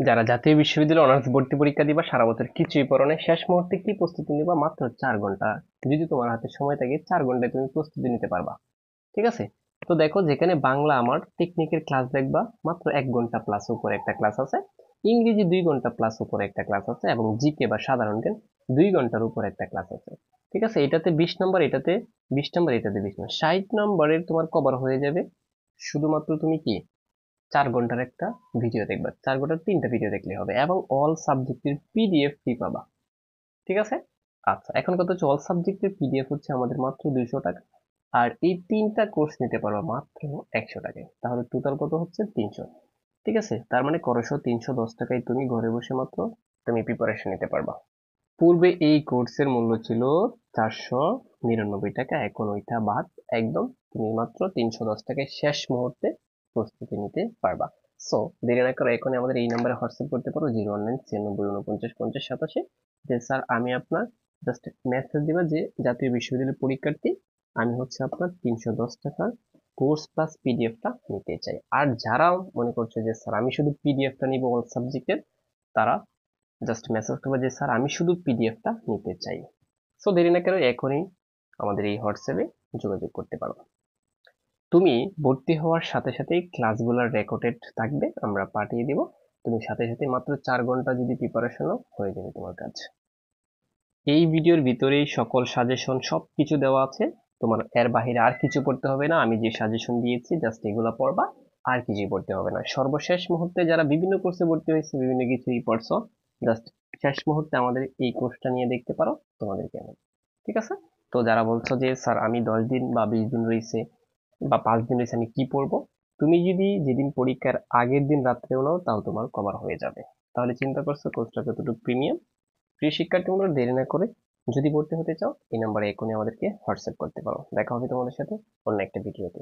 যারা জাতীয় বিশ্ববিদ্যালয়ে অনার্স ভর্তি পরীক্ষা দিবা সারা বছর কিছুই পড়ো নাই, শেষ মুহূর্তে কি প্রস্তুতি নিবা মাত্র 4 ঘন্টা। যদি তোমার হাতে সময় থাকে 4 ঘন্টায় তুমি প্রস্তুতি নিতে পারবা। ঠিক আছে? তো দেখো, যেখানে বাংলা আমার টেকনিকের ক্লাস দেখবা মাত্র 1 ঘন্টা প্লাস উপরে একটা ক্লাস আছে, ইংরেজি 2 ঘন্টা প্লাস উপরে একটা ক্লাস আছে, এবং জিকে বা সাধারণ জ্ঞান 2 ঘন্টার উপরে একটা ক্লাস আছে। ঠিক আছে? এটাতে 20 নম্বর, এটাতে 20 নম্বর, এটাতে 20 নম্বর, 60 নম্বরের তোমার কভার হয়ে যাবে। শুধুমাত্র তুমি কি 4 ঘন্টার একটা ভিডিও দেখবা, 4 ঘন্টার 3টা ভিডিও দেখলে হবে, এবং অল সাবজেক্টের পিডিএফ ফ্রি পাবা। ঠিক আছে? আচ্ছা, এখন কথা হচ্ছে, অল সাবজেক্টের পিডিএফ হচ্ছে আমাদের মাত্র 200 টাকা। আর এই 3টা কোর্স নিতে পারবা মাত্র 100 টাকায়, তাহলে টোটাল কত হচ্ছে? 300। ঠিক আছে? তার মানে করশো 310 টাকায় তুমি ঘরে বসে মাত্র তুমি প্রিপারেশন নিতে পারবা। পূর্বে এই কোর্সের মূল্য ছিল 499 টাকা, এখন ওইটা বাদ। একদম তুমি মাত্র 310 টাকায় শেষ মুহূর্তে প্রস্তুতি নিতে পারবা। সো দেরি না করে এখনই আমাদের এই নাম্বারে হোয়াটসঅ্যাপ করতে পারো, 019 96 49 85, যে স্যার আমি আপনার, জাস্ট মেসেজ দিবা যে জাতীয় বিশ্ববিদ্যালয়ের পরীক্ষার্থী, আমি হচ্ছে আপনার 310 টাকার কোর্স প্লাস পিডিএফটা নিতে চাই। আর যারা মনে করছে যে স্যার আমি শুধু পিডিএফটা নিব অল সাবজেক্টের, তারা জাস্ট মেসেজ করবে যে স্যার আমি শুধু পিডিএফটা নিতে চাই। সো দেরি না করে এখনই আমাদের এই হোয়াটসঅ্যাপে যোগাযোগ করতে পারো। তুমি ভর্তি হওয়ার সাথে সাথেই ক্লাসগুলোর রেকর্ডেড থাকবে, আমরা পাঠিয়ে দিব। তুমি সাথে সাথে মাত্র 4 ঘন্টা যদি প্রিপারেশনও হয়ে যাবে তোমার কাজ। এই ভিডিওর ভিতরেই সকল সাজেশন সবকিছু দেওয়া আছে। তোমার এর বাইরে আর কিছু পড়তে হবে না, আমি যে সাজেশন দিয়েছি জাস্ট এগুলা পড়বা, আর কিছুই পড়তে হবে না। সর্বশেষ মুহূর্তে যারা বিভিন্ন কোর্সে ভর্তি হয়েছে, বিভিন্ন কিছুই পড়ছো, জাস্ট শেষ মুহূর্তে আমাদের এই কোর্সটা নিয়ে দেখতে পারো, তোমাদের কেমন। ঠিক আছে? তো যারা বলছো যে স্যার আমি 10 দিন বা 20 দিন রয়েছে বা 5 দিন রয়েছে, আমি কি পড়বো, তুমি যদি যেদিন পরীক্ষার আগের দিন রাত্রেও নাও, তাও তোমার কভার হয়ে যাবে। তাহলে চিন্তা করছো কোর্সটা কতটুকু প্রিমিয়াম। প্রিয় শিক্ষার্থীগুলো, দেরি না করে যদি ভর্তি হতে চাও, এই নাম্বারে এখনই আমাদেরকে হোয়াটসঅ্যাপ করতে পারো। দেখা হবে তোমাদের সাথে অন্য একটা ভিডিওতে।